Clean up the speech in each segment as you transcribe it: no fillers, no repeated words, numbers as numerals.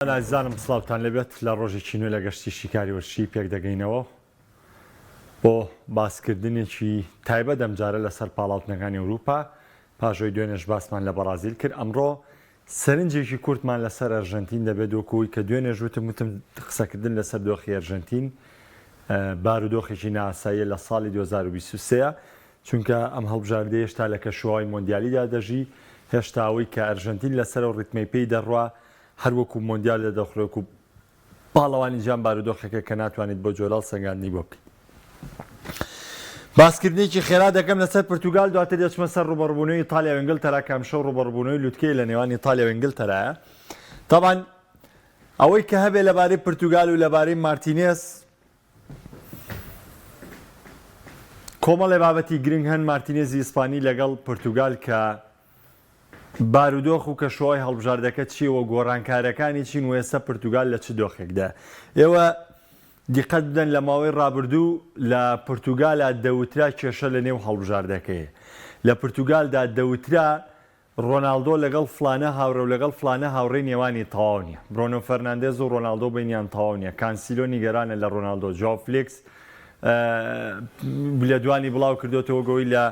نازانم سڵاوتان لەبێت لە ڕۆژێکی نوێ لە گەشتی شیکاری وەرشی پێک دەگەینەوە بۆ باسکردنێکی تایبەت ئەمجارە لەسەر پاڵاوتنەکانی ئەوروپا پاشۆی دوێنێش باسمان لە بەرازیل کرد. ئەمڕۆ سەرنجێکی کورتمان لەسەر ئەرژەنتین دەبێت وەکوی کە دوێنێ ژوتم قسەکردن لەسەر دۆخی ئەرژەنتین بارودۆخێکی ناساییە لە ساڵی 2023 چونکە ئەم هەڵبژاردە هێشتا لە کەشوهای مۆندیالیدا دەژی هێشتا ئەوەی کە ئەرژەنتین لەسەر و ڕیتمەی پێی دەڕوا هەروەکو مۆندیال لە دەخڕێک و پاڵەوانی جان بارودۆخەکە کە ناتوانێت بۆ جۆرال سەنگاندنی بۆ بکەیت. باسکردنێکی خێرا دەکەم لەسەر پرتوگال دواتر دەچمە سەر ڕوبەڕووبوونەوەی ئیتالیا و ئینگلتەرا کە ئەمشەو ڕوبەڕووبوونەوەی لوتکەی لە نێوان ئیتالیا و ئینگلتەرایە. تەبان ئەوەی کە هەبێ لەبارەی پرتوگال و لەبارەی مارتینێز کۆمەڵێ بابەتی گرنگ هەن. مارتینێزی ئیسپانی لەگەڵ پرتوگال کە بارودۆخ و کەشوهای هەڵبژاردەکە چیەوە گۆڕانکارەکانی چین و ئێستا پرتوگال لە چ دۆخێکدا. ئێوە دیقەت بدەن لە ماوەی ڕابردوو لە پرتوگالە دەوترا کێشە لە نێو هەڵبژاردەکەیە. لە پرتوگالدا دەوترا ڕۆناڵدۆ لەگەڵ فلانە هاوڕە و لەگەڵ فلانە هاوڕێی نێوانی تەواو نییە. برۆنۆ فەرناندێز و ڕۆناڵدۆ بینیان تەواو نییە. کانسیلۆ نیگەرانە لە ڕۆناڵدۆ. جاو فلیکس لە دوانی بڵاو کردوێتەوە گەوەی لە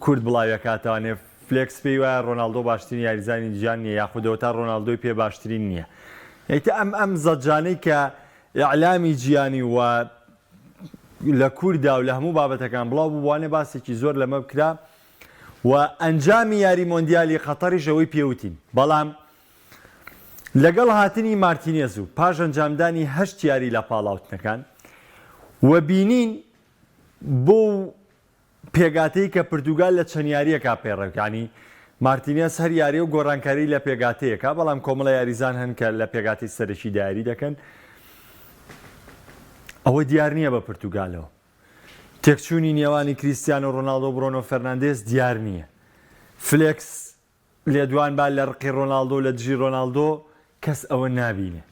کورد بڵاویەکاتوانێ فلێکس پێی وایە ڕۆناڵدۆ باشترین یاریزانی جیهان نییە یاخودەوە تا ڕۆناڵدۆی پێ باشترین نییە. ئەیتە ئەم زەجانەی کە ئیعلامی جیهانی و لە کووردا و لە هەموو بابەتەکان بڵاو بووانێ باسێکی زۆر لەمە بکرا و ئەنجامی یاری مۆندیالی قەتەریش ئەوەی پێوتین. بەڵام لەگەڵ هاتنی مارتینێز و پاش ئەنجامدانی 8 یاری لە پاڵاوتنەکان و بینین بۆ پێگاتەی کە پرتوگال لە چەند یاریەکە پێڕێکانی مارتینێز هەر یاری و گۆڕانکاری لە پێگاتەیەکە. بەڵام کۆمەڵە یاریزان هەن کە لە پێگاتی سەرەکی دایاری دەکەن. ئەوە دیار نییە بە پرتوگالەوە. تێکچوونی نێوانی کریستیانۆ ڕۆناڵدۆ بڕۆنۆ فەرناندێز دیار نییە. فلێکس لێدوان با لە ڕقی ڕۆناڵدۆ لە دژی ڕۆناڵدۆ کەس ئەوە نابینێ.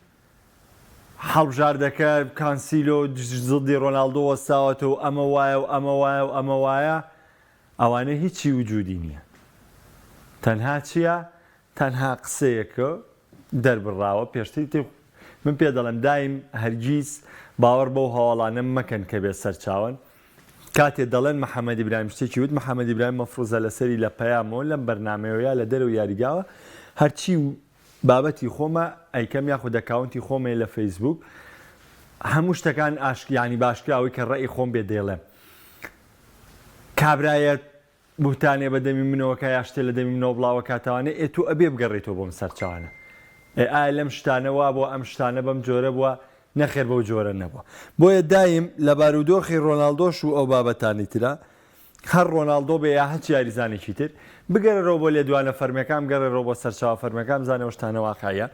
هەڵبژاردەکە کانسیلۆ زڵدی ڕۆناڵدۆ وەستاوەتەوە و ئەمە وایە و ئەمە وایە و ئەمە وایە. ئەوانە هیچی وجودی نییە. تەنها چییە؟ تەنها قسەیەکە دەربڕاوە. پێشتری من پێ دەڵێم دایم هەرگیز باوەڕ بەو هەواڵانە مەکەن کە بێت سەرچاون. کاتێ دەڵێن محەممەد ئیبراهیم شتێکی وت محەممەد ئیبراهیم مەفروزە لەسەری لە پەیامەوە لەم بەرنامەوەیە لە دەرەوە یاریگاوە هەرچی بابەتی خۆمە ئەیکەم یاخود ئەکاونتی خۆمێ لە فەیسبوک هەموو شتەکان ئاشکیانی باشکراوی کە ڕێی خۆم بێ دێڵێم. کابرایەت بوتانێ بە دەمی منەوەکە یا شتێ لە دەمی منەوە بڵاوە کاتوانێ ئێ تۆ ئەبێ بگەڕێتەوە بۆم سەرچاوانە. ئایا لەم شتانەوە بۆ ئەم شتانە بەم جۆرە بووە نەخێر بەو جۆرە نەبووە. بۆیە دایم لە بارودۆخی ڕۆناڵدۆش و ئەو بابەتانی ترە هەر ڕۆناڵدۆ بێ یا هەچ یاریزانێکی تر بگەڕێرەوە بۆ لێدوانە فەرمیەکان بگەڕێرەوە بۆ سەرچاوە فەرمیەکان بزانەوە شتانە واقعیە.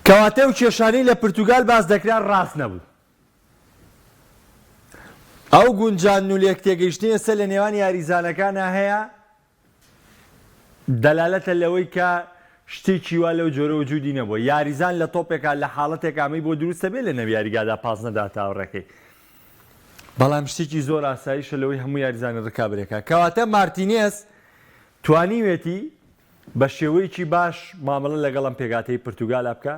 کەواتە و کێشانەی لە پرتوگال باس دەکران ڕاست نەبوو. ئەو گونجان و لێک تێگەیشتنی ئێستا لە نێوان یاریزانەکانە هەیە دەلالەتە لەوەی کە شتێکی وا لەو جۆرە وجودی نەبووە. یاریزان لە تۆپێکا لە حاڵەتێک ئەمەی بۆ دروستە بێت لە نەوی یاریگادا پاس نەدا تاوەڕێکەی. بەڵام شتێکی زۆر ئاساییشە لەوەی هەموو یاریزانە ڕکابرێکە. کەواتە مارتینێز توانیوێتی بە شێوەیەکی باش مامەڵە لەگەڵ ئەم پێگاتەی پرتوگالە بکە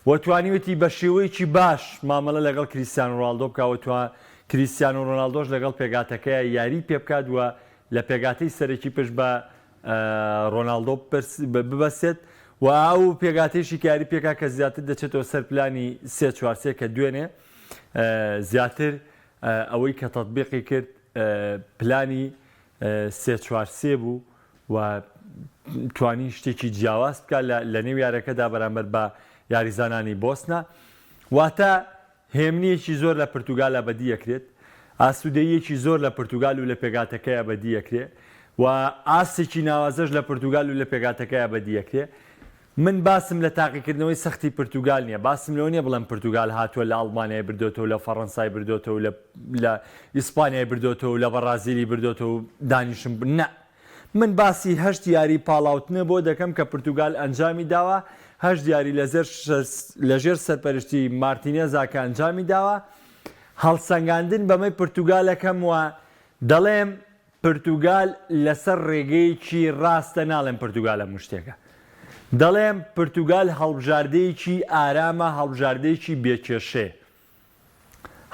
و توانیوێتی بە شێوەیەکی باش مامەڵە لەگەڵ کریستیانۆ ڕۆناڵدۆ بکەوە کریستیانۆ ڕۆناڵدۆش لەگەڵ پێگاتەکەی یاری پێ بکات وە لە پێگاتەی سەرەکی پشت بە ڕۆناڵدۆ ببەسێت و ئەو پێگاتێشی کاری پێکا کە زیاتر دەچێتەوە سەر پلانی 3-4 کە دوێنێ زیاتر ئەوەی کە تەطبیقی کرد پلانی 3-4 بوو و توانی شتێکی جیاواز بکات لە نێو یارەکەدا بەرامبەر بە یاریزانانی بۆسنە. واتە هێمنیەکی زۆر لە پرتوگال ئەبەدی یەکرێت. ئاسوودەیەکی زۆر لە پرتوگال و لە پێگاتەکەی ئەبەدی یەکرێت و ئاسێکی ناوازەش لە پرتوگال و لە پێگاتەکەی ئەبەدی یەکرێت. من باسم لە تاقیکردنەوەی سەختی پرتوگال نییە. باسم لەوە نییە بڵێم پرتوگال هاتووە لە ئەڵمانیای بردوێتەوە لە فەڕەنسای بردوێتەوە لە ئیسپانیای بردوێتەوە لە بەرازیلی بردوێتەوە دانیشم نە. من باسی 8 یاری پاڵاوتنە بۆ دەکەم کە پرتوگال ئەنجامی داوە. 8 یاری لەژێر سەرپەرشتی مارتینێزا کە ئەنجامی داوە. هەڵسەنگاندن بەمەی پرتوگالەکەم وە دەڵێم پرتوگال لەسەر ڕێگەیەکی ڕاستە ناڵێن پرتوگالە مشتێکە. دەڵێم پرتوگال هەڵبژاردەیەکی ئارامە، هەڵبژاردەیەکی بێکێشێ،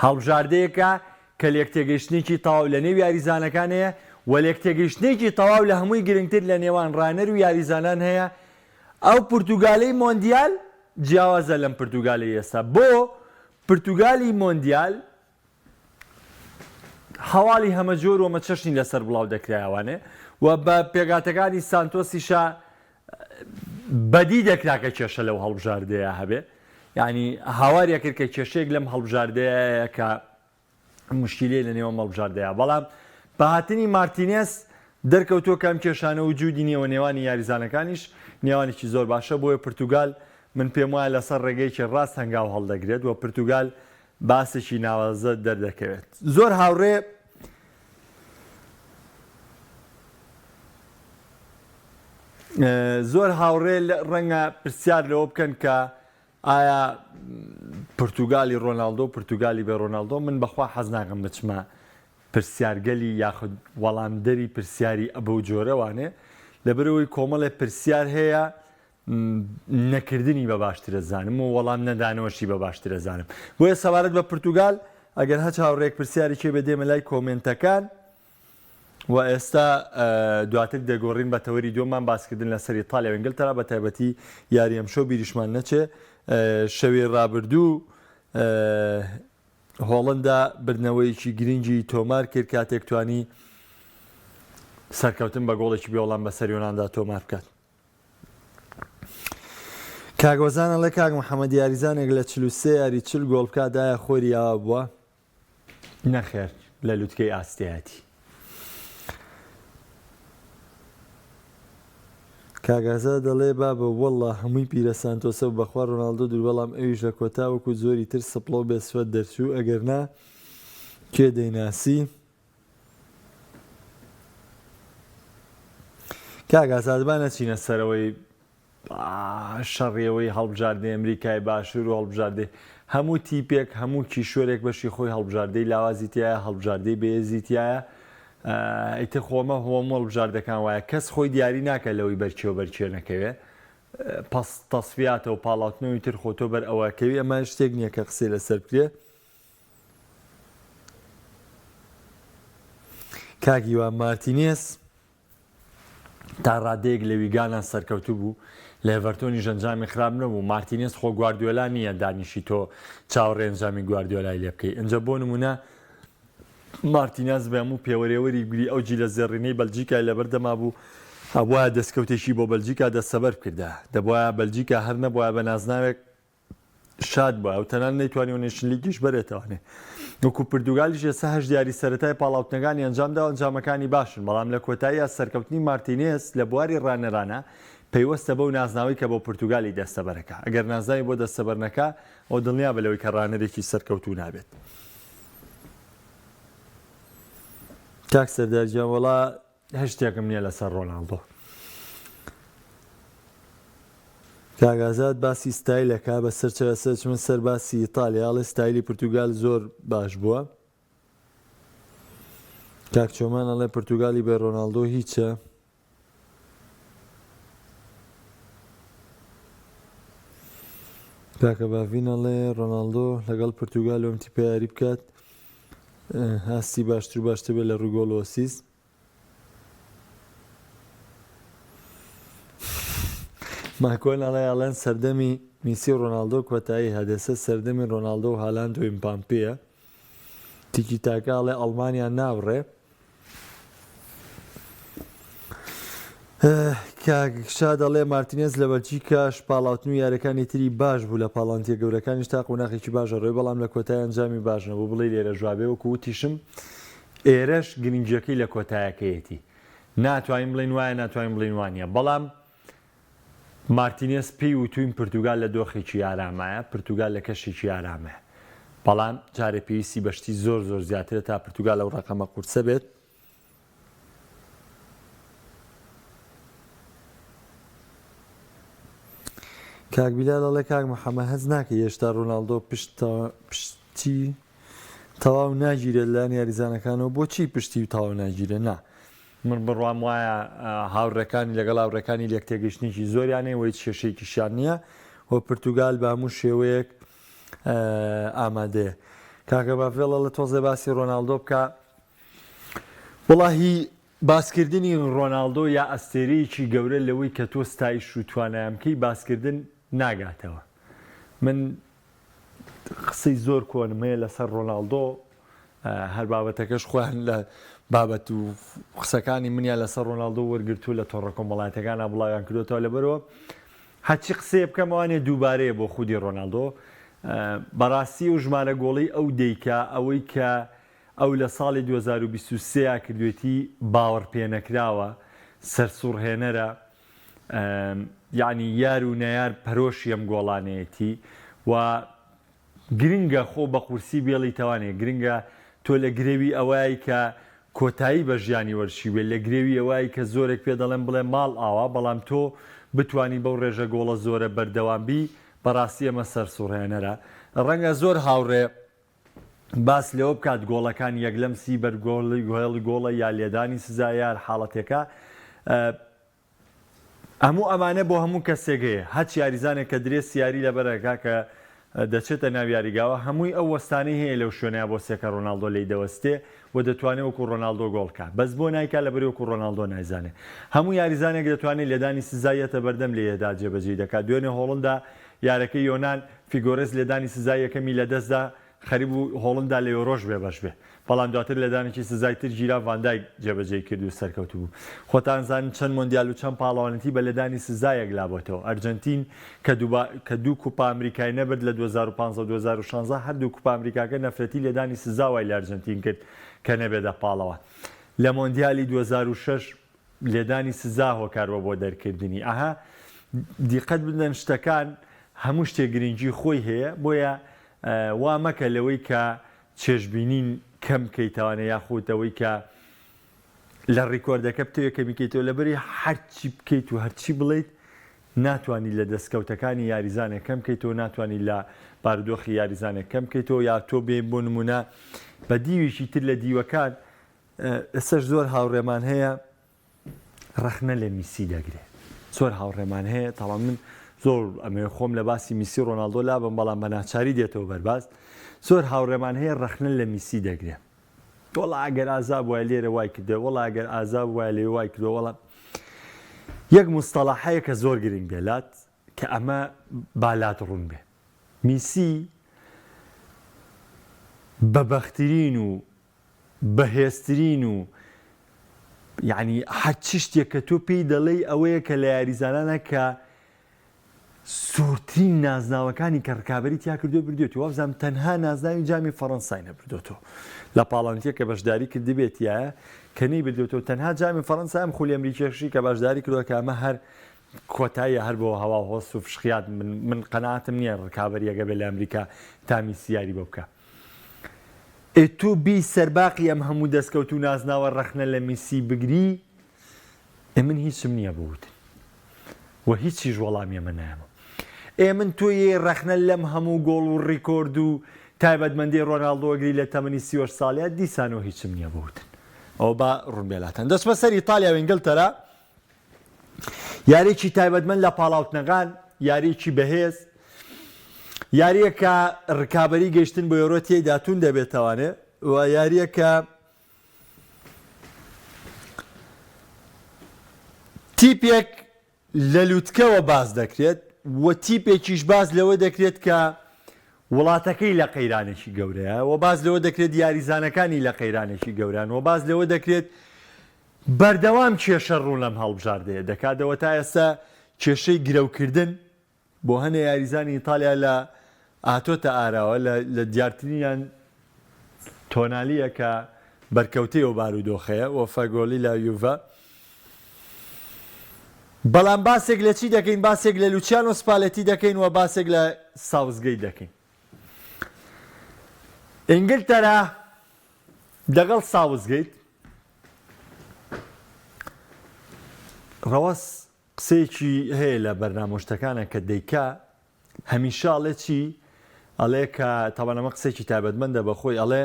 هەڵبژاردەیەکە کە لێکتێگەیشتێکی تەواو لە نێو یاریزانەکان هەیە و لێکتێگەیشتێکی تەواو لە هەمووی گرنگتر لە نێوان ڕانەر و یاریزانان هەیە. ئەو پرتوگالەی مۆندیال جیاوازە لەم پرتوگالی ئێستا. بۆ پرتوگالی مۆندیال هەواڵی هەمە جۆر ومە چەشنی لەسەر بڵاو دەکرایەوانێ و بە پێگاتەکانی سانتۆسیشە بەدی دەکرا کە کێشە لەو هەڵبژاردەیە هەبێ، یعنی هاواریا کرد کە کێشەیەک لەم هەڵبژاردەیە کە مشکلەی لە نێوە هەڵبژاردەیە. بەڵام بەهاتنی مارتینێز دەرکەوتووە کەم کێشانە و جوودی نێوە نێوانی یاریزانەکانیش نێوانێکی زۆر باشە. بۆیە پرتوگال من پێم وایە لەسەر ڕێگەیەکی ڕاست هەنگاو هەڵدەگرێت و پرتوگال باسێکی ناوازە دەردەکەوێت. زۆر هاوڕێ ڕەنگە پرسیار لەوە بکەن کە ئایا پرتوگالی ڕۆناڵدۆ و پرتوگالی بە ڕۆناڵدۆ. من بەخوا حەز ناکەم بچمە پرسیارگەلی یاخود وەڵامدەری پرسیاری ئەبە و جۆرەوانێ، لەبەرەوەی کۆمەڵێ پرسیار هەیە نەکردنی بە باشترە زانم و وەڵام نەدانەوەشی بە باشترە زانم. بۆیە سەبارەت بە پرتوگال ئەگەر هەچ هاوڕێک پرسیاری کێ بەدێمە لای کۆمنتەکان و ئێستا دواتر دەگۆڕین بە تەوەری دۆمان باسکردن لەسەر ئیتالیا و ئینگلتەرا بە تایبەتی یاری ئەمشەو بیریشمان نەچێ. شەوێ ڕابردوو هۆڵندا بردنەوەیکی گرنگی تۆمار کرد کاتێک توانی سەرکەوتن بە گۆڵێکی بێوەڵام بەسەر یۆناندا تۆمار بکات. کاگۆزانە لە کاک محەممەد یاریزانێک لە 43 یاری 40 گۆڵ بکاتدایە خۆری ئاوا بووە نەخێر لە لوتکەی ئاستیاتی. کاگازا دەڵێ بابە وەڵڵا هەمووی پیرە سانتۆسە و بەخوا ڕۆناڵدۆ دوور، بەڵام ئەویش لە کۆتا وەکو زۆری تر سپڵۆ و بێسوەت دەرچوو، ئەگەرنا کێ دەیناسی. کاگازادبانە چینە سەرەوەی شەڕیەوەی هەڵبژاردەی ئەمریکای باشوور و هەڵبژاردەی هەموو تیپێک هەموو کیشۆرێک بەشی خۆی هەڵبژاردەی لاوازی تایە، هەڵبژاردەی بەهێزی تایە. ئیتر خۆمە هۆمە هەڵبژاردەکان وایە کەس خۆی دیاری ناکە لەوەی بەرچێ و بەرچێ نەکەوێ، پس تەسفیاتە و پاڵاوتنەوەی تر خۆتۆ بەر ئەوەکەوی. ئەمە شتێک نییە کە قسەی لەسەر بکرێ. کاگیوان مارتینێز تا ڕادەیەک لە ویگانان سەرکەوتوو بوو، لە ئێڤەرتۆنی ژەنجامی خراپ نەبوو. مارتینێز خۆ گواردیۆلا نییە دانیشی تۆ چاوەڕێ ئەنجامی گواردیۆلای لێ بکەی. ئەنجە بۆ نمونە مارتینێز بە هەموو پێوەرێوەری گوری ئەو جی لە زێڕینەی بەلجیکای لەبەردەما بوو، هەبوایە دەستکەوتێکی بۆ بەلجیکا دەستەبەر کردە، دەبواە بەلجیکا هەر نەبووە بە نازناوێک شاد بووە و تەنان نەیتوانی و نێشن لیگیش بەرێتەوانێ. وەکو پرتوگالیش ئێستا هەشت دیاری سەرەتای پاڵاوتنەکانی ئەنجامدا و ئەنجامەکانی باشن، بەڵام لە کۆتاییە سەرکەوتنی مارتینێز لە بواری ڕانەرانە پەیوەستە بەو نازناوی کە بۆ پرتوگالی دەستەبەرەکە. ئەگەر نازناوی بۆ دەستەبەرنەکە ئەو دڵنیا بە لەوەی کە ڕانەرێکی سەرکەوتوو نابێت. کاک سەردارجیان وەڵا هەشتێکم نییە لەسەر ڕۆناڵدۆ. کاگازات باسی ستایلەکە بە سەرچەوەسەر چمە سەر باسی ئیتالیاڵی ستایلی پرتوگال زۆر باش بووە. کاک چۆمان ئەڵێ پرتوگالی بە ڕۆناڵدۆ هیچە. کاکە باڤین ئەڵێ ڕۆناڵدۆ لەگەڵ پرتوگال و ئەمتی پەیاری بکات هاستی باشتر و باشتر بێت لە ڕووگۆڵ و ئەسیست. ماکۆن ئەڵێن سەردەمی میسی و ڕۆناڵدۆ کۆتایی هەدەسە سەردەمی ڕۆناڵدۆ و هالاند و ئیمپامپێە. تیکی تاکە ئەڵێ ئەڵمانیا ناوڕێ. کاکشا دەڵێ مارتینێز لە بەلجیکاش پاڵاوتن و یاریەکانی تری باش بوو لە پاڵانتیە گەورەکانیش تا قۆناغێکی باشە ڕێ، بەڵام لە کۆتای ئەنجامی باش نەبوو. بڵێ لێرە ژوابێ وەکو وتیشم ئێرەش گرنگیەکەی لە کۆتایەکەیەتی، ناتوانین بڵین وایە ناتوانین بڵین وانە، بەڵام مارتینێز پێی وتوین پرتوگال لە دۆخێکی ئارامایە، پرتوگال لە کەشێکی ئارامەیە، بەڵام جارێ پێویستی بەشتی زۆر زۆر زیاترە تا پرتوگال لەو ڕقەمە قورسە بێت. کاک بیلال دەڵێ کاک محەممەد هەز ناکە هێشتا ڕۆناڵدۆ پشتی تەواو ناگیرێت لەلایەن یاریزانەکانەوە. بۆچی پشتی و تەواو ناگیرێت؟ نا من بڕوام وایە هاوڕێکانی لەگەڵ هاوڕێکانی لەک تێگەشتنیی زۆریانێ وی کێشەیەکیشیان نییە و پرتوگال بە هەموو شێوەیەک ئامادەیە. کاکە بافێڵە لە تۆزێ باسی ڕۆناڵدۆ بکە. وڵاهی باسکردنی ڕۆناڵدۆ یا ئەستێرەیەکی گەورە لەوەی کە تۆ ستایش و توانایمکەی باسکردن ناگاتەوە. من قسەی زۆر کۆنمەیە لەسەر ڕۆناڵدۆ، هەر بابەتەکەش خۆیان لە بابەت و قسەکانی منیان لەسەر ڕۆناڵدۆ وەرگرتو لە تۆڕە کۆمەڵایەتەکانە بڵاویان کردوێتەوە. لەبەرەوە هەچی قسەیە بکەمەوانێ دووبارەیە بۆ خودی ڕۆناڵدۆ. بەڕاستی و ژمارە گۆڵی ئەو دەیکە ئەوەی کە ئەو لە ساڵی 2023 کردوێتی باوەڕ پێنەکراوە، سەرسوڕهێنەرە، یعنی یار و نەیار پەرۆشی ئەم گۆڵانەیەتی و گرنگە خۆ بە قورسی بێڵی توانێ. گرنگە تۆ لە گرێوی ئەوەی کە کۆتایی بە ژیانی وەرشیوێ، لە گرێوی ئەوەی کە زۆرێک پێ دەڵێن بڵێ ماڵ ئاوا، بەڵام تۆ بتانی بەو ڕێژە گۆڵە زۆرە بەردەوامبی، بەڕاستی ئەمە سەرسوڕهێنەرە. ڕەنگە زۆر هاوڕێ باس لەوە بکات گۆڵەکان یەکلەمسی بەرگۆڵی گۆڵە یا لێدانی سزا یار حاڵەتێکە. هەموو ئەمانە بۆ هەموو کەسێکەیە، هەچ یاریزانێک کە درێ سیاری لەبەرەکە کە دەچێتە ناو یاریگاوە، هەمووی ئەو وەستانەی هەیە لەو شوێنەیە بۆ سێکە ڕۆناڵدۆ لی دەوەستێ و دەتوانێت وەکو ڕۆناڵدۆ گۆڵکە، بەس بۆ نایکا لەبەر وەکو ڕۆناڵدۆ نایزانێت. هەموو یاریزانێک دەتوانێت لێدانی سزایەتە بەردەم لە یێدا جێبەجێ دەکات. دوێنێ هۆڵندا یارەکەی یۆنان فیگۆرس لێدانی سزای یەکەمی لەدەستدا خەریب و هۆڵندا لە یۆڕۆژ بێ بەش بێ، بەڵام دواتر لەدانێکی سزای تر ژیرا ڤاندایک جێبەجێ کرد و سەرکەوت بوو. خۆتان زانن چەند مۆندیال و چەند پاڵەوانەتی بە لەدانی سزایەک لابۆتەوە. ئەرجنتین کە دوو کوپا ئەمریکای نەبرد لە 2015 و 2016 هەردوو کوپا ئەمریکاکە نەفرەتی لێدانی سزاوای لە ئەرجنتین کرد کە نەبێتە پاڵەوە. لە مۆندیالی 2006 لێدانی سزا هۆکارەوە بۆ دەرکردنی. ئاها دیقەت بدەن شتەکان هەموو شتێک گرنگی خۆی هەیە، بۆیە وا مەکە لەوەی کە چێژبینین کەم بکەیتەوانە یاخودەوەی کە لە ڕیکۆردەکە بتەوێت کە بیکەیتەوە لەبەری هەرچی بکەیت و هەرچی بڵیت ناتوانانی لە دەستکەوتەکانی یاریزانێک کەم بکەیتەوە، ناتوانانی لە بارودۆخی یاریزانێک کەم بکەیتەوە، یا تۆ بێ بۆ نمونە بە دیویشی تر لە دیوەکان. ئێستش زۆر هاوڕێمان هەیە ڕەخنە لە میسی دەگرێت، زۆر هاوڕێمان هەیە. تاڵام من زۆر ئەمێ خۆم لە باسی میسی ڕۆناڵدۆ لابم، بەڵام بە ناچاری دێتەوە بەرباز. زۆر هاوڕێمان هەیە ڕەخنە لە میسی دەگرێت. وەڵا ئەگەر ئازاب وای لێرە وای کردێ، وەڵا ئەگەر ئازاب وای لێ وای کردو. وەڵام یەک مستەڵاحەیە کە زۆر گرنگ دێلات کە ئەمە بالات ڕوون بێ. میسی بەبەختترین و بەهێزترین و یعنی هەرچی شتێک کە تۆ پێی دەڵێی ئەوەیە کە لە یاریزانانە کە زۆرترین نازناوەکانی کە ڕکابەری تیا کردو بردوێتی. وابزانام تەنها نازناوی جامی فەڕەنسای نەبردوێتەوە لە پاڵەوانتیە کە بەشداری کرد دەبێتیایە کە نەی بردوێتەوە، تەنها جامی فەڕەنسا ئەم خولی ئەمریکیەکشی کە باشداری کردووە کە ئەمە هەر کۆتاییە هەر بۆ هەوا هۆست و فشخیات. من قەناعەتم نییە ڕکابەریەکە بێ لە ئەمریکا تامی سیاری بۆ بکە. تۆ بی سەرباقی ئەم هەموو دەستکەوت و نازناوە ڕەخنە لە میسی بگری، من هیچم نییە بوتن و هیچیش وەڵامی ئەمە نایەمە. من تۆیە ڕەخنە لەم هەموو گۆڵ و ڕیکۆرد و تایبەتمەندی ڕۆناڵدۆگری لە تەمەنی 30 ساڵیە دیسانەوە هیچم نییە بوتن. ئەو با ڕوونبێلاتەن. دەست بەسەر ئیتالیا و ئینگلتەرا، یاریکی تایبەتمەند لە پاڵاوتنەکان، یاریکی بەهێز، یاریەکە ڕکابەری گەیشتن بۆ یۆرۆ تێیدا تون دەبێتەوانێ و یاریەکە تیپێک لە لووتکەوە باز دەکرێت و تیپێکیش باز لەوە دەکرێت کە وڵاتەکەی لە قەیرانێکی گەورەیە و باز لەوە دەکرێت یاریزانەکانی لە قەیرانێکی گەوران و باز لەوە دەکرێت بەردەوام کێشە ڕوون لەم هەڵبژاردەیە دەکاتەوە تا ئێستا کێشەی گرەوکردن بۆ هەنێ یاریزانی ئیتالیا لە ئاتۆتە ئاراوە لە دیارترینیان تۆنالیە کە بەرکەوتەی و بارودۆخەیە و فەگۆلی لە یوڤە. بەڵام باسێک لە چی دەکەین؟ باسێک لە لوچیانۆ سپالەتی دەکەین و باسێک لە ساوزگەی دەکەین. ئینگلتەرا دەگەڵ ساوزگەیت ڕەوەس قسەیەکی هەیە لە بەرنامۆشتەکانە کە دەیکا هەمیشە ئەڵێ چی؟ ئەڵێ کە تاوانەمە قسێکی تایبەتمەندە بە خۆی، ئەڵێ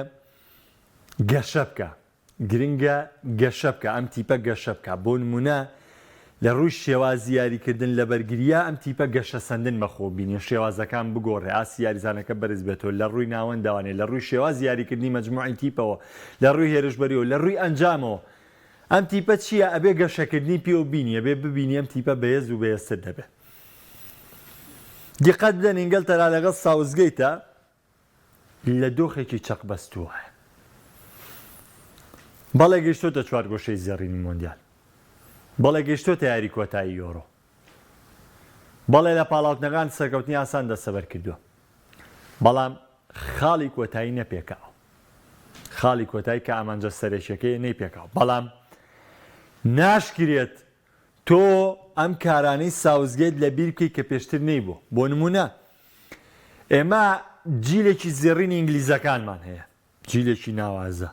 گەشە بکە. گرنگە گەشە بکە ئەم تیپە گەشە بکە بۆ نمونە لە ڕووی شێواز یاریکردن لە بەرگریە ئەم تیپە گەشە سندن بەخۆ بینێ شێوازەکان بگۆڕێ ئاسی یاریزانەکە بەرز بێتەوە لە ڕووی ناوەنداوانێ لە ڕووی شێواز یاریکردنی مەجموعی تیپەوە لە ڕووی هێرشبەریەوە لە ڕووی ئەنجامەوە ئەم تیپە چییە ئەبێ گەشەکردنی پێ و بینیە بێ ببینی ئەم تیپە بەهێز و بەهێزتر دەبێت دیقەت بدەن ئینگلتەرا لەگەڵ ساوزگەیتە لە دۆخێکی چەق بەستووە بەڵێ گەیشتۆتە چوار گۆشەی زێڕینی مۆندیال بەڵێ گەیشتۆتە یاری کۆتایی یۆڕۆ بەڵێ لە پاڵاوتنەکان سەرکەوتنی ئاسان دەسەبەر کردووە بەڵام خاڵی کۆتایی نەپێکاوە خاڵی کۆتایی کە ئامانجە سەرێکیەکەی نەیپێکاوە بەڵام ناشکرێت تۆ ئەم کارانەی ساوزگەیت لە بیر بکەی کە پێشتر نەیبوو بۆ نمونە ئێمە جیلێکی زێڕینی ئینگلیزەکانمان هەیە جیلێکی ناوازە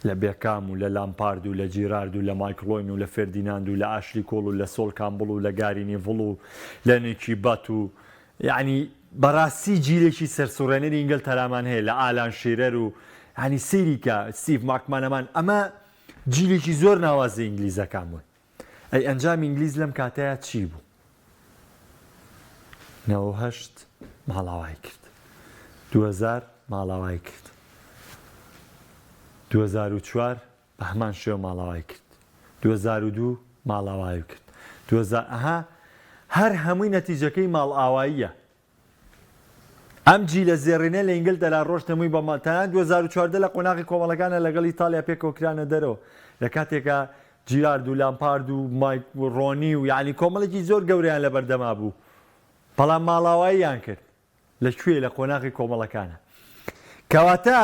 لە بێکام و لە لامپارد و لە جیرارد و لە مایکلۆین و لە فێردیناند و لە ئاشلی کۆڵ و لە سۆڵ کامبڵ و لە گارینی ڤڵ و لە نێکی بەت و یعنی بەڕاستی جیلێکی سەرسوڕێنەری ئینگلتەرامان هەیە لە ئالان شێرەر و ینی سەیریکە ستیڤ ماکمانەمان ئەمە جیلێکی زۆر ناوازە ئینگلیزەکان بوون ئەی ئەنجام ئینگلیز لەم کاتەیە چی بوو؟ 98 ماڵاوای کرد 2000 ماڵاوای کرد 2004 بە هەمان شێوە ماڵاوای کرد 2002 ماڵاوای کرد 2000 هەر هەمووی نەتیجەکەی ماڵ ئاواییە ئەم جی لە زێڕینە لە ئینگلتەرا ڕۆشتەمووی بە ماتەنان 2014 لە قۆناغی کۆمەڵەکانە لەگەڵ ئیتالیا پێکەوە کرانە دەرەوە لە کاتێکە جیرارد و لامپارد و مایک ڕۆنی و یعنی کۆمەڵێکی زۆر گەوریان لە بەردەما بوو بەڵام ماڵاواییان کرد لەکوێ لە قۆناغی کۆمەڵەکانە کەواتە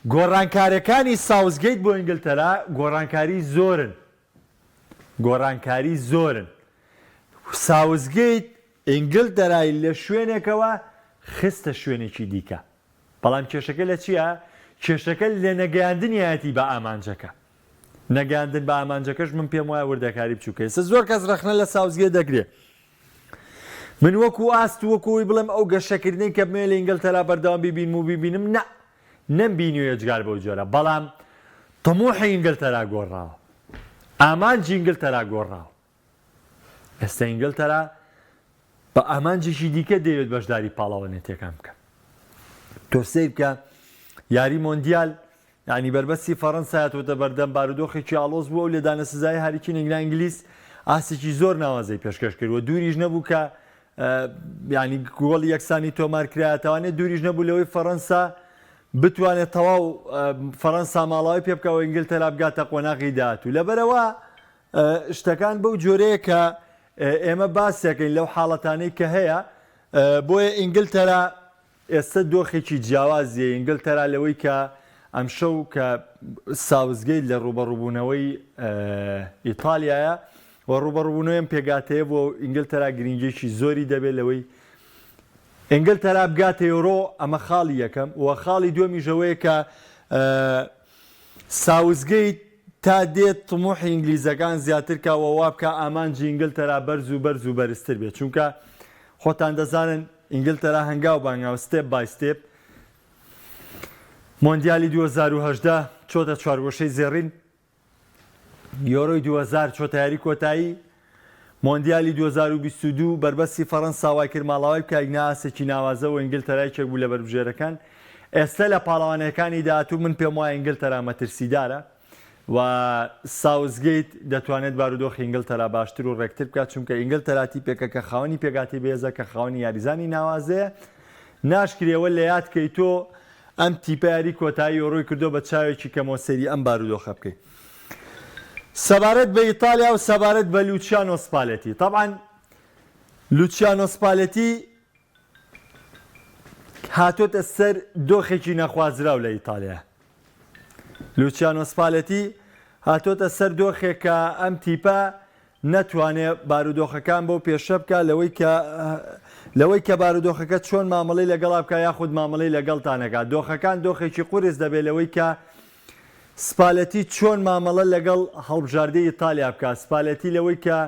گۆڕانکاریەکانی ساوزگەیت بۆ ئینگلتەرا گۆڕانکاری زۆرن ساوزگەیت ئینگلتەرای لە شوێنێکەوە خستە شوێنێکی دیکە بەڵام کێشەکە لە چییە؟ کێشەکە لە نەگەیاندنیایەتی بە ئامانجەکە نەگەاندن بە ئامانجەکەش من پێم وایە وردەکاری بچووکە ئێستا زۆر کەس رەخنە لە ساوزگەیت دەگرێت من وەکو ئاست وەکوی بڵێم ئەو گەشەکردنی کە بمێ لە ئینگلتەرا بەردەوام ببین و ببینم نەمبینی و یەجگار بەو جۆرە بەڵام تەموحی ئینگلتەرا گۆڕاوە ئامانجی ئینگلتەرا گۆڕاوە ئێستا ئینگلتەرا بە ئامانجێکی دیکە دەوێت بەشداری پاڵاوانێتیەکان بکە تۆ سیر بکە یاری مۆندیال ینی بربەستی فەڕەنسایەتەوە بەردەم بارودۆخێکی ئاڵۆز بووە و لێدانە سزای هاریکی نێگرا ئینگلیز ئاسێکی زۆر ناوازەی پێشکەش کردووە دووریش نەبوو کە ینی گۆڵی یەکسانی تۆمارکرایەتەوانێت دووریش نەبوو لەوەی فەڕەنسا بتوانێت تەواو فەڕەنسا ماڵاوی پێ بکەوە ئینگلتەرا بگاتە قۆناغی داهات و لەبەرەوە شتەکان بەو جۆرەیە کە ئێمە باسیەکەین لەو حاڵەتانەی کە هەیە بۆیە ئینگلتەرا ئێستا دۆخێکی جیاوازیە ئینگلتەرا لەوەی کە ئەم شەو کە ساوزگەیت لە ڕوبەڕووبوونەوەی ئیتالیایە و ڕوبەڕووبوونەوەیان پێگاتەیە بۆ ئینگلتەرا گرنگێکی زۆری دەبێت لەوەی ئینگلتەرا بگاتە یۆڕۆ ئەمە خاڵی یەکەم و خاڵی دووەمیژەوەیە کە ساوزگەیت تا دێت تموحی ئینگلیزەکان زیاتر کاوە وا بکە ئامانجی ئینگلتەرا بەرز و بەرزتر بێت چونکە خۆتان دەزانن ئینگلتەرا هەنگاو بانگاوە ستێپ بای ستێپ مۆندیالی 2010 چۆتە چوارگۆشەی زێڕین یۆرۆی 2000 چۆتە یاری کۆتایی مۆندیالی 2022 بربەستی فەڕەنسا وای کرد ماڵاوای بکە ئیگناسێکی ناوازە و ئینگلتەرایکێک بوو لە بەربژێرەکان ئێستا لە پاڵەوانەکانی داهاتوو من پێم وایە ئینگلتەرا مەترسیدارە و ساوزگەیت دەتوانێت بارودۆخی ئینگلتەرا باشتر و ڕێکتر بکات چونکە ئینگلتەرا تیپێکە کە خاوەنی پێگاتی بێزە کە خاوەنی یاریزانی ناوازەیە ناشکرێەوە لە یاد کەی تۆ ئەم تیپە یاری کۆتایی یۆڕۆی کردو بە چاوێکی کەمۆسەری ئەم بارودۆخە بکەیت سەبارەت بە ئیتالیا و سەبارەت بە لوچیانۆ سپالێتی طبعا لوچیانۆ سپالێتی هاتۆتە سەر دۆخێکی نەخوازراو لە ئیتالیا لوچیانۆ سپالێتی هاتۆتە سەر دۆخێک کە ئەم تیپە نەتوانێت بارودۆخەکان بۆ پێشە بکە لەوەی کە بارودۆخەکە چۆن مامەڵەی لەگەڵا بکە یاخود مامەڵەی لەگەڵتانەکە دۆخەکان دۆخێکی قورس دەبێت لەوەی کە سپالەتی چۆن مامەڵە لەگەڵ هەڵبژاردەی ئیتالیا بکە سپالەتی لەوەی کە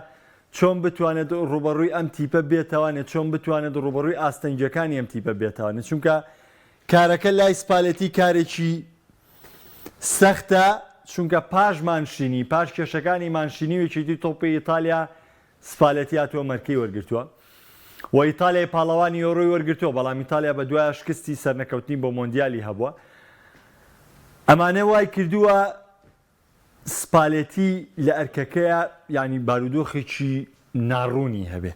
چۆن بتوانێت ڕوبەڕووی ئەم تیپە بێتوانێت چۆن بتوانێت ڕوبەڕووی ئاستەنگیەکانی ئەم تیپە بێتوانێت چونکە کارەکە لای سپالەتی کارێکی سەختە چونکە پاش مانشینی پاش کێشەکانی مانشینی وێکیتی تۆپی ئیتالیا سپالەتی هاتووە مەرکەی وەرگرتووە و ئیتالیای پاڵەوانی ئەوڕۆی وەرگرتووە بەڵام ئیتالیا بە دوای شکستی سەرنەکەوتنی بۆ مۆندیالی هەبووە ئەمانە وای کردووە سپالێتی لە ئەرکەکەیە ینی بارودۆخێکی ناڕوونی هەبێ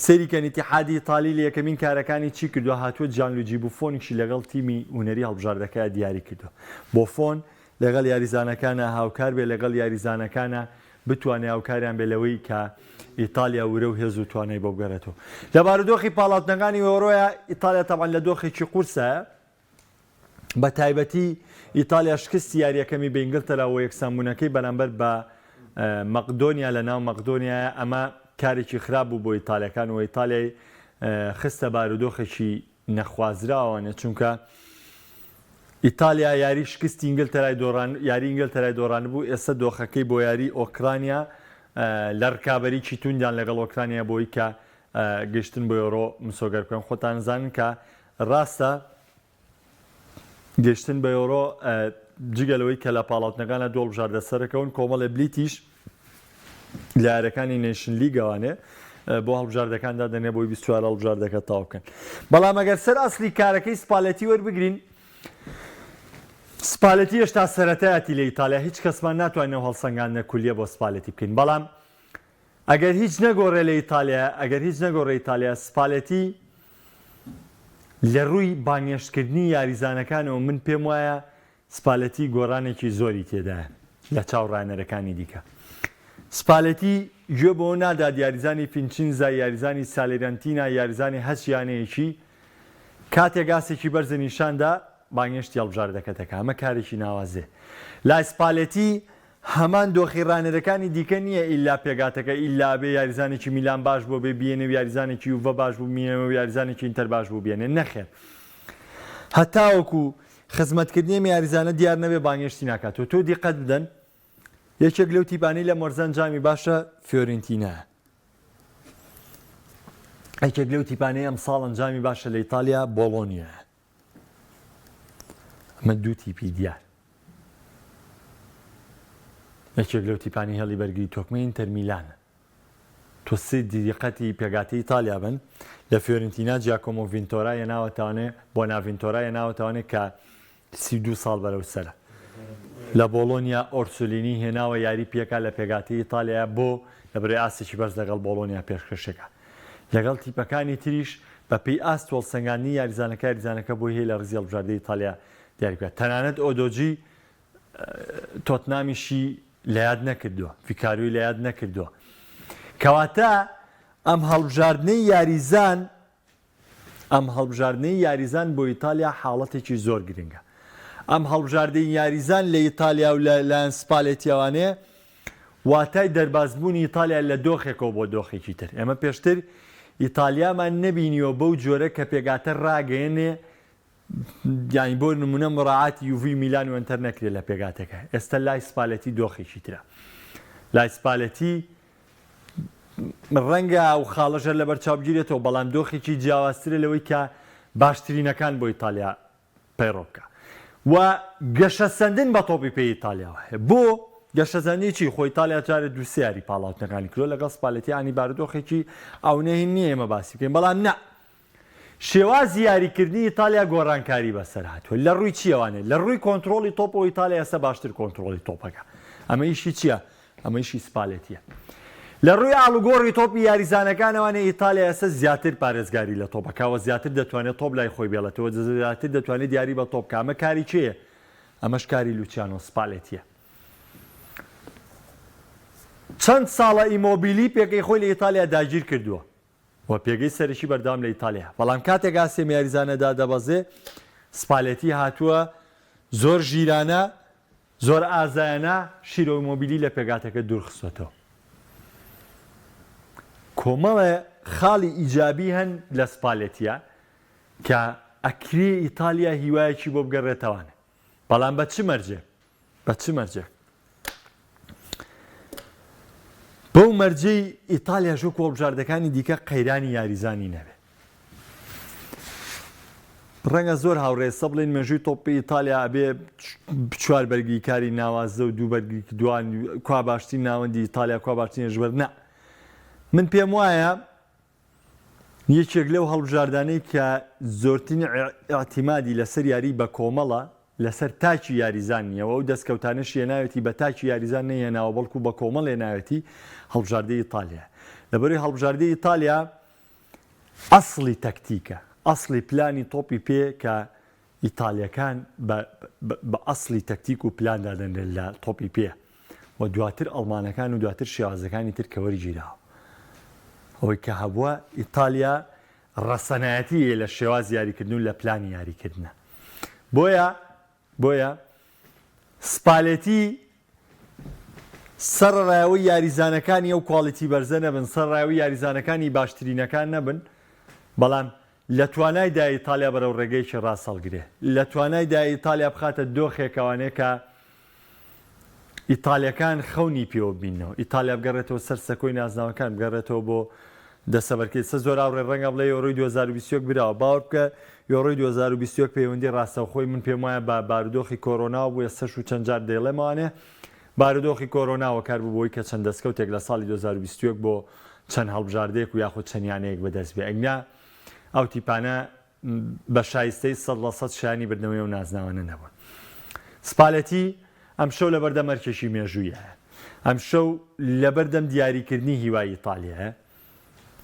سەریکەن ئیتیحادی ئیتالی لە یەکەمین کارەکانی چی کردووە هاتووە جانلوجی بوفۆنێکی لەگەڵ تیمی هونەری هەڵبژاردەکە دیاری کردووە بۆفۆن لەگەڵ یاریزانەکانە هاوکار بێ لەگەڵ یاریزانەکانە بتوانێت هاوکاریان بێ لەوەی کە ئیتالیا ورە و هێز و توانای بۆ بگەڕێتەوە لە بارودۆخی پاڵاوتنەکانی ئەوڕۆیە ئیتالیا تەمان لە دۆخێکی قورسە بە تایبەتی ئیتالیا شکستی یاریەکەمی بە ئینگلتەرا و یەکسانبوونەکەی بەرامبەر بە مەقدۆنیا لە ناو مەقدۆنیایە ئەمە کارێکی خراپ بوو بۆ ئیتالەکان و ئیتالیای خستە بارودۆخێکی نەخوازراوانە چونکە ئیتالیا یاری شکستی ئینگلتەرای دۆڕان یاری ئینگلتەرای دۆڕان بوو ئێستا دۆخەکەی بۆ یاری ئۆکرانیا لە ڕکابەریکی توندیان لەگەڵ ئۆکرانیا بۆی کە گەشتن بۆ ئەوڕۆ مسۆگەر بکەن خۆتان زانن کە ڕاستە گەشتن بە ئەوڕۆ جگەلەوەی کە لە پاڵاوتنەکانە دۆڵ بژاردە سەرەکەون کۆمەڵێ بلیتیش لە یارەکانی نێشن لیگەوانێ بۆ هەڵبژاردەکاندا دەنێ بۆی 24 هەڵبژاردەکە تاو بکەن بەڵام ئەگەر سەر ئەسلی کارەکەی سپالەتی وەربگرین سپالەتی هێشتا سەرەتایەتی لە ئیتالیا هیچ کەسمان ناتوانێت هەڵسەنگاندنە کولیە بۆ سپالەتی بکەین بەڵام ئەگەر هیچ نەگۆڕێ لە ئیتالیا ئەگەر هیچ نەگۆڕێ ئیتالیا سپالەتی لە ڕووی بانگێشتکردنی یاریزانەکانەوە من پێم وایە سپالەتی گۆڕانێکی زۆری تێدایە لە چاوڕانەرەکانی دیکە سپالەتی گوێ بۆ نادات یاریزانی فینچینزا یاریزانی سالێرانتینا یاریزانی هەچیانەیەکی کاتێک ئاسێکی بەرزە نیشاندا بانگێشتی هەڵبژاردەکە دەکات ئەمە کارێکی ناوازێ لای سپالەتی هەمان دۆخی ڕانەرەکانی دیکە نییە ئیلا پێگاتەکە ئیلا بێ یاریزانێکی میلان باش بۆ بێ بێنێ یاریزانێکی یوڤە باش بوو میێنەوە یاریزانێکی ئینتەر باش بوو بێنێ نەخێر هەتاوەکو خزمەتکردنی یاریزانە دیار نەبێ بانگێشتی ناکاتەوە تۆ دیقەت بدەن یەکێک لەو تیپانەی لە مۆرزەنجامی باشە فیۆرنتینایە یەکێک لەو تیپانەی ئەم ساڵ ئەنجامی باشە لە ئیتالیا بۆڵۆنیایە ئەمە دوو تیپی دیار یەکێک لەو تیپانی هێڵی بەرگری تۆکمە ئینتەر میلانە تۆ سێ دیقەتی پێگاتی ئیتالیا بن لە فیۆرنتینا جیاکۆمۆ ڤینتۆرا هێناوەتەوانێ بۆ ناڤینتۆرا هێناوەتەوانێت کە 32 ساڵ بەرەو سەرە لە بۆڵۆنیا ئۆرسولینی هێناوە یاری پێکا لە پێگاتی ئیتالیا بۆ لەبەرەی ئاسێکی بەرز لەگەڵ بۆڵۆنیا پێشکەشەکە لەگەڵ تیپەکانی تریش بە پێی ئاست وەڵسەنگاندنی یاریزانەکە یاریزانەکە بۆی هەیە لە ڕزی هەڵبژاردەی ئیتالیا دیاری بکات تەنانەت ئۆدۆجی تۆتنامیشی لە یاد نەکردووە فیکاروی لە یاد نەکردووە کەواتە ئەم هەڵبژاردنەی یاریزان بۆ ئیتالیا حاڵەتێکی زۆر گرنگە ئەم هەڵبژاردنی یاریزان لە ئیتالیا و لەلایەن سپالێتیاوانەیە واتای دەربازبوونی ئیتالیا لە دۆخێکەوە بۆ دۆخێکی تر ئێمە پێشتر ئیتالیامان نەبینیوە بەو جۆرە کە پێگاتە ڕاگەیەنێ یانی بۆ نمونە مڕاعاتی یوڤی میلان و ئەنتەر نەکرێت لە پێگاتەکە ئێستا لای سپالەتی دۆخێکی ترە لای سپالەتی ڕەنگە و خاڵەژەر لە بەرچاوبگیرێتەوە بەڵام دۆخێکی جیاوازترە لەوەی کە باشترینەکان بۆ ئیتالیا پەیڕۆ و گەشە سەندن بە تۆپی پێی ئیتالیاوە بۆ گەشە سەندی چی خۆی ئیتالیا جارێ دووسیاری پاڵاوتنەکانی کردو لەگەڵ سپالەتی ئانی بارودۆخێکی ئەوەی نییە ئێمە باسی بکەین بەڵام نە شێوازی یاریکردنی ئیتالیا گۆڕانکاری بەسەر هاتووە لە ڕووی چیەوانێت لە ڕووی کۆنتترۆلی تۆپ و ئیتالیا ئێستا باشتر کۆنتترۆلی تۆپەکە ئەمە ئیشی چییە؟ ئەمە ئیشی سپالێتیە لە ڕووی ئاڵوگۆڕی تۆپی یاریزانەکانەوانێ ئیتالیا ئێستا زیاتر پارێزگاری لە تۆپەکەوە زیاتر دەتوانێت تۆپ لای خۆی بێڵێتەوە زیاتر دەتوانێت دیاری بە تۆپکە ئەمە کاری چییە؟ ئەمەش کاری لوچیانۆ سپالێتیە چەند ساڵە ئیمۆبیلی پێگەی خۆی لە ئیتالیا داگیر کردووە و پێگەی سەرشی بەردام لە ئیتالیا بەڵام کاتێک ئاسێم یاریزانەدا دەبەزێ سپالێتی هاتووە زۆر ژیرانە زۆر ئازایانە شیرۆ ئیمۆبیلی لە پێگاتەکە دوورخستۆتەوە کۆمەڵە خاڵی ئیجابی هەن لە سپالێتیە کە ئەکرێ ئیتالیا هیوایەکی بۆ بگەڕێتەوانە بەڵام بە چ مەرجێ بەو مەرجەی ئیتالیا ژۆ کۆڵبژاردەکانی دیکە قەیرانی یاریزانی نەبێ ڕەنگە زۆر هاوڕێسە بڵێن مێژووی تۆپی ئیتالیا ئەبێ 4 بەرگی کاری ناوازە و 2 بەرگی دوان کوا باشترین ناوەندی ئیتالیا کوا باشترین ژوەر نە. من پێم وایە یەکێک لەو هەڵبژاردانەی کە زۆرترین ئاعتیمادی لەسەر یاری بە کۆمەڵە لەسەر تاکی یاریزان نیەوە و دەستکەوتانش هێناوێتی بە تاکی یاریزان نەهێناوە بەڵکو بە کۆمەڵ هێناوێتی هەڵبژاردەی ئیتالیا. لەبەرەوەی هەڵبژاردەی ئیتالیا ئەسڵی تەکتیکە، ئەسڵی پلانی تۆپی پێ کە ئیتالیەکان بە ئەسڵی تەکتیک و پلاندا دەنرێت لە تۆپی پێ و دواتر ئەڵمانەکان و دواتر شێوازەکانی تر کەوەری گیراوە. ئەوەی کە هەبووە ئیتالیا ڕەسەنایەتیە لە شێواز یاریکردن و لە پلانی یاریکردنە. بۆیە سپالێتی سەرڕایەوەی یاریزانەکانی ئەو کواڵیتی بەرزە نەبن، سەرڕایەوەی یاریزانەکانی باشترینەکان نەبن، بەڵام لە توانایدا ئیتالیا بەرەو ڕێگەیەکی ڕاستەڵگرێ، لە توانایدا ئیتالیا بخاتە دۆخێکەوانەیە کە ئیتالیەکان خەونی پێوە ببینەوە، ئیتالیا بگەڕێتەوە سەر سەکۆی نازناوەکان، بگەڕێتەوە بۆ دەسەبەرکەی سە زۆر ئاوڕێ ڕەنگە بڵێ یۆڕۆی 2021 براوە، باوەڕ بکە یۆڕۆی 2021 پەیوەندی ڕاستەوخۆی من پێم وایە بە بارودۆخی کۆرۆنا بووە سەش و چەند جار دەیڵێمەوانێ بارودۆخی کۆرۆناوە کار بووەوەی کە چەند دەستکەوتێک لە ساڵی 2021 بۆ چەند هەڵبژاردەیەک و یاخود چەندیانەیەک بەدەست بێ. ئەگنا ئەو تیپانە بە شایستەی 100% شایانی بردنەوەی و نازناوانە نەبوون. سپالەتی ئەم شەو لە بەردەم مەرکێشی مێژوویە، ئەم شەو لە بەردەم دیاریکردنی هیوای ئیتالیایە،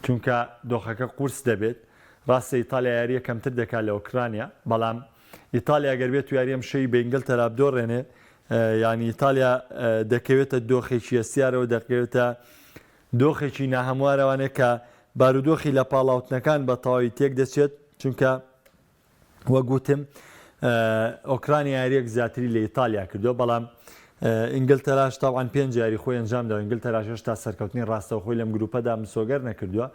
چونکە دۆخەکە قورس دەبێت. ڕاستە ئیتالیا یاریە کەمتر دەکات لە ئۆکرانیا، بەڵام ئیتالیا گەربێت و یاری ئەم شەوی بە ئینگلتەرا بدۆڕێنێ، ینی ئیتالیا دەکەوێتە دۆخێکی ئەسیارەوە، دەکەوێتە دۆخێکی ناهەموارەوانێک کە بارودۆخی لە پاڵاوتنەکان بە تەواوی تێک دەچێت، چونکە وە گوتم ئۆکرانیا یاریەک زیاتری لە ئیتالیا کردو، بەڵام ئینگلتەراش تاوان 5 یاری خۆی ئەنجامدا، ئینگلتەراش هێشتا سەرکەوتنی ڕاستەوخۆی لەم گروپەدا مسۆگەر نەکردووە،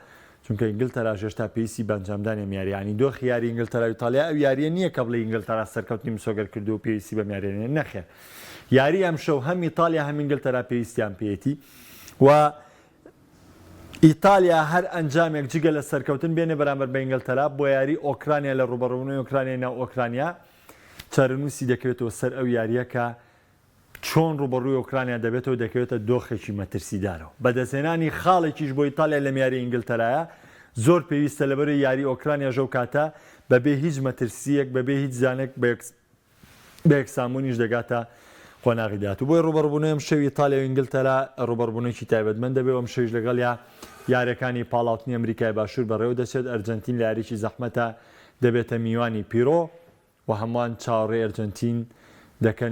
چونکە ئینگلتەراش هێشتا پێویستی بە ئەنجامدانی یاریانی دۆخی یاری ئینگلتەرا و ئیتالیا ئەو یاریە نییە کە بڵێ ئینگلتەرا سەرکەوتنی مسۆگەر کردو و پێویستی بە یاریێنێ نەخێر. یاری ئەم شەو هەم ئیتالیا هەم ئینگلتەرا پێویستیان پێیەتی و ئیتالیا هەر ئەنجامێک جگە لە سەرکەوتن بێنێ بەرامبەر بە ئینگلتەرا بۆ یاری ئۆکرانیا لە ڕوبەڕوونەوەی ئۆکرانیا ناو ئۆکرانیا چارەنووسی دەکەوێتەوە سەر ئەو یاریە کە چۆن ڕوبەڕووی ئۆکرانیا دەبێتەوە دەکەوێتە دۆخێکی مەترسیدارەوە. بەدەستێنانی خاڵێکیش بۆ ئیتالیا لەم یاری ئینگلتەرایە زۆر پێویستە لەبەرەوەی یاری ئۆکرانیا ژەو کاتە بەبێ هیچ مەترسیەک بەبێ هیچ زانێک بە یەکسامبوونیش دەگاتە خۆناغیدات و بۆی ڕوبەڕبوونەوەی ئەم شەوی ئیتالیا و ئینگلتەرا ڕوبەڕبوونێکی تایبەتمەند دەبێت. ئەم شەویش لەگەڵ یاریەکانی پاڵاوتنی ئەمریکای باشوور بەڕێوە دەچێت. ئەرجەنتین لە یاریی زەحمەتە دەبێتە میوانی پیرۆ و هەمووان چاوەڕێی ئەرجەنتین دەکەن